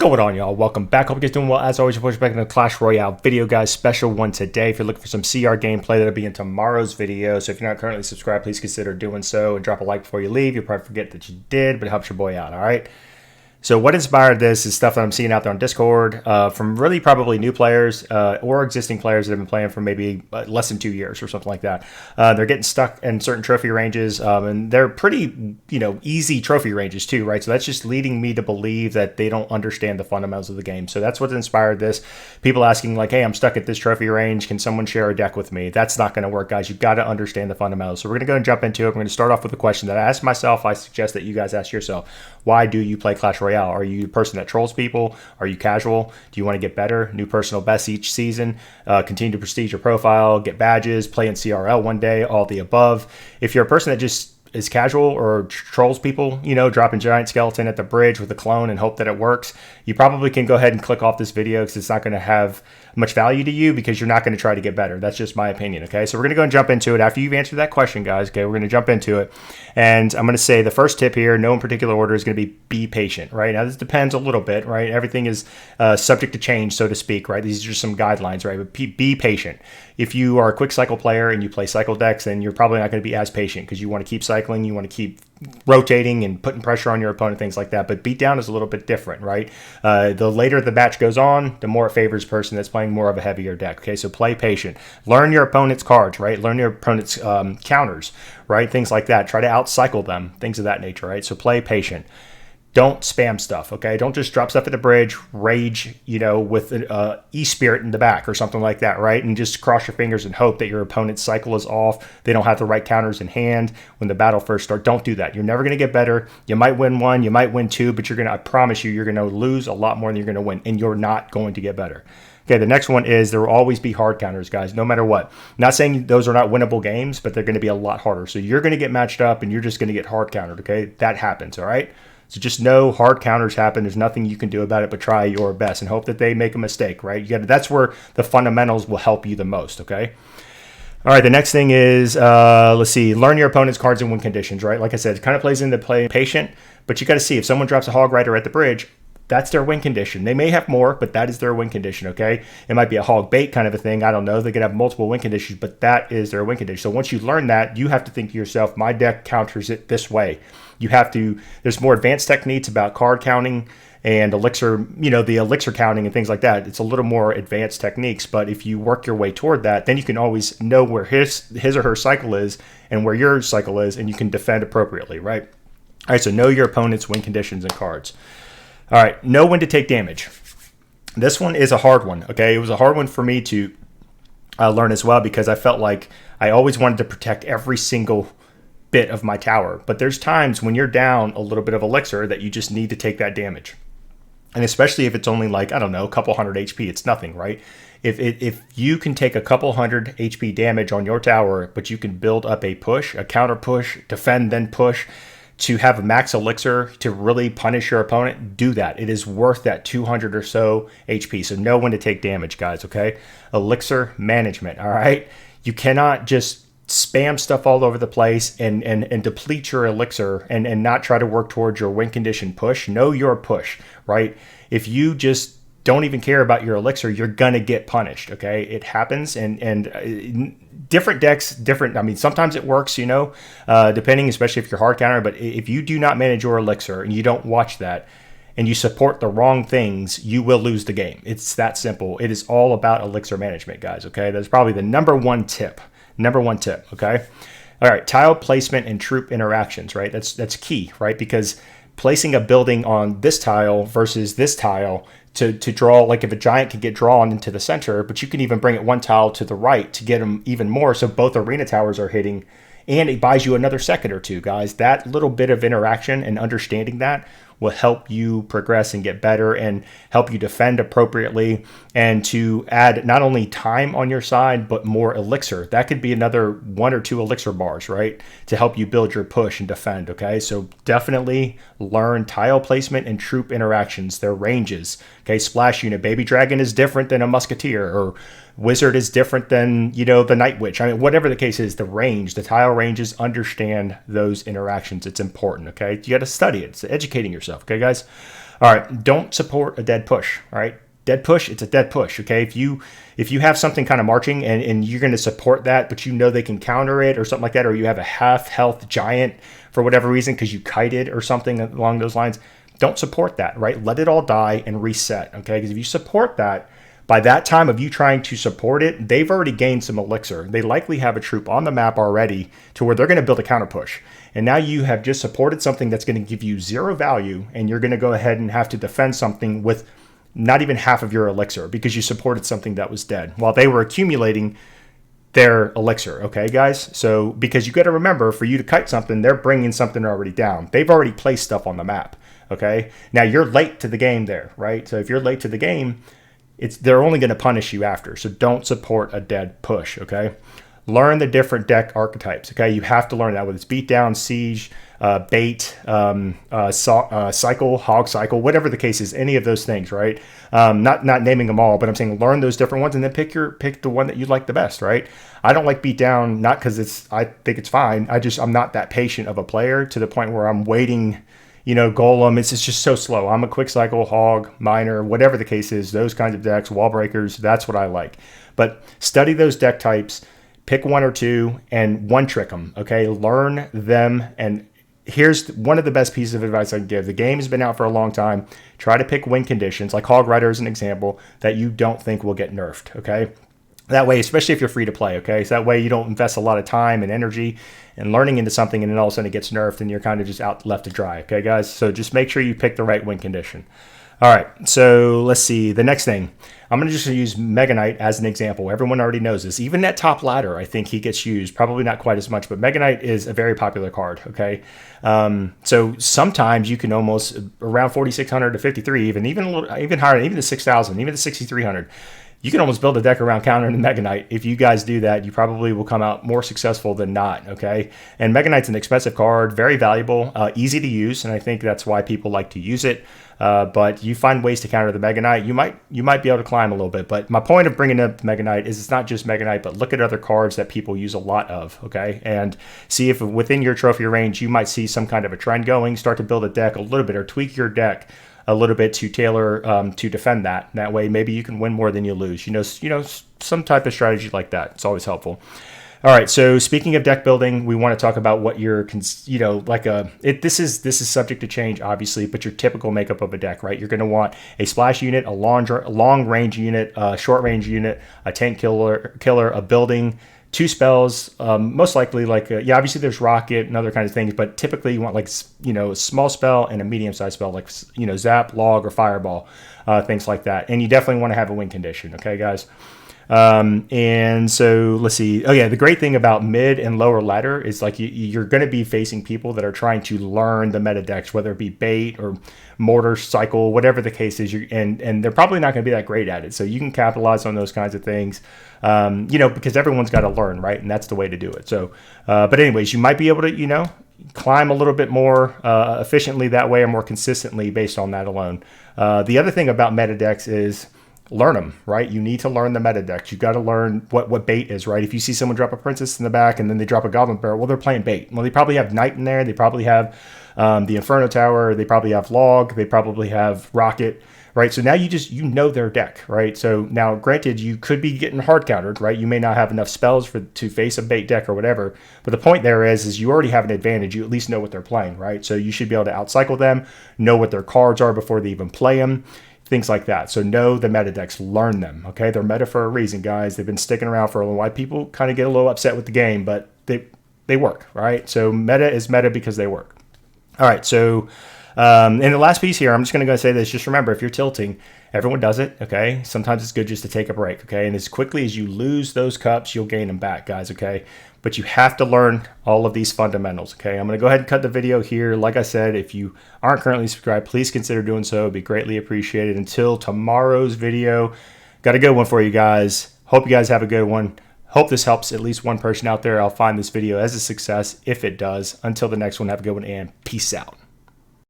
going on, y'all? Welcome back. Hope you guys doing well. As always, we're back in the Clash Royale video, guys. Special one today. If you're looking for some CR gameplay, that'll be in tomorrow's video. So if you're not currently subscribed, please consider doing so and drop a like before you leave. You'll probably forget that you did, but it helps your boy out, all right? So what inspired this is stuff that I'm seeing out there on Discord from really probably new players or existing players that have been playing for maybe less than 2 years or something like that. They're getting stuck in certain trophy ranges, and they're pretty, easy trophy ranges too, right? So that's just leading me to believe that they don't understand the fundamentals of the game. So that's what inspired this. People asking like, hey, I'm stuck at this trophy range. Can someone share a deck with me? That's not going to work, guys. You've got to understand the fundamentals. So we're going to go and jump into it. We're going to start off with a question that I asked myself. I suggest that you guys ask yourself. Why do you play Clash Royale? Are you a person that trolls people? Are you casual? Do you want to get better? New personal best each season? Continue to prestige your profile, get badges, play in CRL one day, all the above. If you're a person that just is casual or trolls people, dropping giant skeleton at the bridge with a clone and hope that it works, you probably can go ahead and click off this video because it's not going to have much value to you because you're not going to try to get better. That's just my opinion, okay? So we're going to go and jump into it. After you've answered that question, guys, okay, we're going to jump into it. And I'm going to say the first tip here, no in particular order, is going to be patient, right? Now, this depends a little bit, right? Everything is subject to change, so to speak, right? These are just some guidelines, right? But be patient. If you are a quick cycle player and you play cycle decks, then you're probably not going to be as patient because you want to keep cycling, you want to keep rotating and putting pressure on your opponent, things like that. But beatdown is a little bit different, right? The later the match goes on, the more it favors person that's playing more of a heavier deck. Okay, so play patient. Learn your opponent's cards, right? Learn your opponent's counters, right? Things like that. Try to outcycle them, things of that nature, right? So play patient. Don't spam stuff, okay? Don't just drop stuff at the bridge, rage, with an E-Spirit in the back or something like that, right? And just cross your fingers and hope that your opponent's cycle is off. They don't have the right counters in hand when the battle first starts. Don't do that. You're never going to get better. You might win one, you might win two, but I promise you're going to lose a lot more than you're going to win, and you're not going to get better. Okay, the next one is there will always be hard counters, guys, no matter what. Not saying those are not winnable games, but they're going to be a lot harder. So you're going to get matched up, and you're just going to get hard countered, okay? That happens, all right? So just know hard counters happen. There's nothing you can do about it but try your best and hope that they make a mistake, right? That's where the fundamentals will help you the most, okay? All right, the next thing is, let's see, learn your opponent's cards and win conditions, right? Like I said, it kind of plays into play patient, but you got to see if someone drops a Hog Rider at the bridge, that's their win condition. They may have more, but that is their win condition, okay? It might be a hog bait kind of a thing. I don't know. They could have multiple win conditions, but that is their win condition. So once you learn that, you have to think to yourself, my deck counters it this way. There's more advanced techniques about card counting and elixir, the elixir counting and things like that. It's a little more advanced techniques, but if you work your way toward that, then you can always know where his or her cycle is and where your cycle is, and you can defend appropriately, right? All right, so know your opponent's win conditions and cards. All right, know when to take damage. This one is a hard one, okay? It was a hard one for me to learn as well because I felt like I always wanted to protect every single bit of my tower. But there's times when you're down a little bit of elixir that you just need to take that damage. And especially if it's only like, I don't know, a couple hundred HP, it's nothing, right? If you can take a couple hundred HP damage on your tower, but you can build up a push, a counter push, defend, then push, to have a max elixir to really punish your opponent, do that. It is worth that 200 or so HP. So know when to take damage, guys, okay? Elixir management, all right? You cannot just spam stuff all over the place and deplete your elixir and not try to work towards your win condition push. Know your push, right? If you just don't even care about your elixir, you're going to get punished, okay? It happens, and different decks, sometimes it works, depending, especially if you're hard counter, but if you do not manage your elixir and you don't watch that and you support the wrong things, you will lose the game. It's that simple. It is all about elixir management, guys, okay? That's probably the number one tip, okay? All right, tile placement and troop interactions, right? That's key, right? Because placing a building on this tile versus this tile to draw, like if a giant can get drawn into the center, but you can even bring it one tile to the right to get them even more, so both arena towers are hitting, and it buys you another second or two, guys. That little bit of interaction and understanding that will help you progress and get better and help you defend appropriately, and to add not only time on your side, but more elixir. That could be another 1 or 2 elixir bars, right? To help you build your push and defend, okay? So definitely learn tile placement and troop interactions, their ranges, okay? Splash unit, Baby Dragon is different than a Musketeer, or Wizard is different than, the Night Witch. Whatever the case is, the tile ranges, understand those interactions. It's important, okay? You got to study it. It's educating yourself, okay, guys? All right, don't support a dead push. All right, dead push, it's a dead push. Okay, if you have something kind of marching and you're going to support that, but you know they can counter it or something like that, or you have a half health giant for whatever reason because you kited or something along those lines, don't support that. Right, let it all die and reset. Okay, because if you support that, by that time of you trying to support it, they've already gained some elixir. They likely have a troop on the map already to where they're going to build a counter push. And now you have just supported something that's going to give you 0 value, and you're going to go ahead and have to defend something with not even half of your elixir because you supported something that was dead while they were accumulating their elixir. Okay, guys? So because you got to remember, for you to kite something, they're bringing something already down. They've already placed stuff on the map. Okay, now you're late to the game there, right? So if you're late to the game, they're only going to punish you after. So don't support a dead push, okay? Learn the different deck archetypes, okay? You have to learn that, whether it's beatdown, siege, bait, cycle, hog cycle, whatever the case is, any of those things, right? Not naming them all, but I'm saying learn those different ones and then pick the one that you like the best, right? I don't like beatdown, not because I think it's fine. I'm not that patient of a player to the point where I'm waiting. Golem, it's just so slow. I'm a quick cycle, hog, miner, whatever the case is, those kinds of decks, wall breakers, that's what I like. But study those deck types, pick 1 or 2, and one trick them, okay? Learn them, and here's one of the best pieces of advice I can give. The game has been out for a long time. Try to pick win conditions, like Hog Rider is an example, that you don't think will get nerfed, okay? That way, especially if you're free to play, okay? So that way you don't invest a lot of time and energy and learning into something and then all of a sudden it gets nerfed and you're kind of just out left to dry, okay, guys? So just make sure you pick the right win condition. All right, so let's see. The next thing, I'm going to just use Mega Knight as an example. Everyone already knows this. Even at top ladder, I think he gets used. Probably not quite as much, but Mega Knight is a very popular card, okay? So sometimes you can almost, around 4,600 to 53, even higher, even to 6,000, even to 6,300. You can almost build a deck around countering the Mega Knight. If you guys do that, you probably will come out more successful than not, okay? And Mega Knight's an expensive card, very valuable, easy to use, and I think that's why people like to use it. But you find ways to counter the Mega Knight, you might be able to climb a little bit. But my point of bringing up Mega Knight is it's not just Mega Knight, but look at other cards that people use a lot of, okay? And see if within your trophy range, you might see some kind of a trend going, start to build a deck a little bit or tweak your deck a little bit to tailor to defend that. That way, maybe you can win more than you lose. Some type of strategy like that. It's always helpful. All right. So speaking of deck building, we want to talk about what your, this is subject to change, obviously, but your typical makeup of a deck, right? You're going to want a splash unit, a long range unit, a short range unit, a tank killer, a building, 2 spells, most likely obviously there's rocket and other kinds of things, but typically you want a small spell and a medium-sized spell like, zap, log, or fireball, things like that. And you definitely want to have a win condition, okay, guys? And so let's see. Oh yeah, the great thing about mid and lower ladder is you're going to be facing people that are trying to learn the meta decks, whether it be bait or mortar cycle, whatever the case is, and they're probably not going to be that great at it. So you can capitalize on those kinds of things, because everyone's got to learn, right? And that's the way to do it. So, but anyways, you might be able to, climb a little bit more efficiently that way or more consistently based on that alone. The other thing about meta decks is learn them, right? You need to learn the meta decks. You got to learn what bait is, right? If you see someone drop a princess in the back and then they drop a goblin barrel, well, they're playing bait. Well, they probably have knight in there. They probably have the Inferno Tower. They probably have log. They probably have rocket, right? So now you know their deck, right? So now, granted, you could be getting hard countered, right? You may not have enough spells to face a bait deck or whatever. But the point there is you already have an advantage. You at least know what they're playing, right? So you should be able to outcycle them, know what their cards are before they even play them. Things like that. So know the meta decks, learn them. Okay, they're meta for a reason, guys. They've been sticking around for a little while. People kind of get a little upset with the game, but they work, right? So meta is meta because they work. All right, so in the last piece here, I'm just going to go say this. Just remember, if you're tilting, everyone does it, okay? Sometimes it's good just to take a break, okay? And as quickly as you lose those cups, you'll gain them back, guys, okay? But you have to learn all of these fundamentals, okay? I'm going to go ahead and cut the video here. Like I said, if you aren't currently subscribed, please consider doing so. It'd be greatly appreciated. Until tomorrow's video, got a good one for you guys. Hope you guys have a good one. Hope this helps at least one person out there. I'll find this video as a success if it does. Until the next one, have a good one and peace out.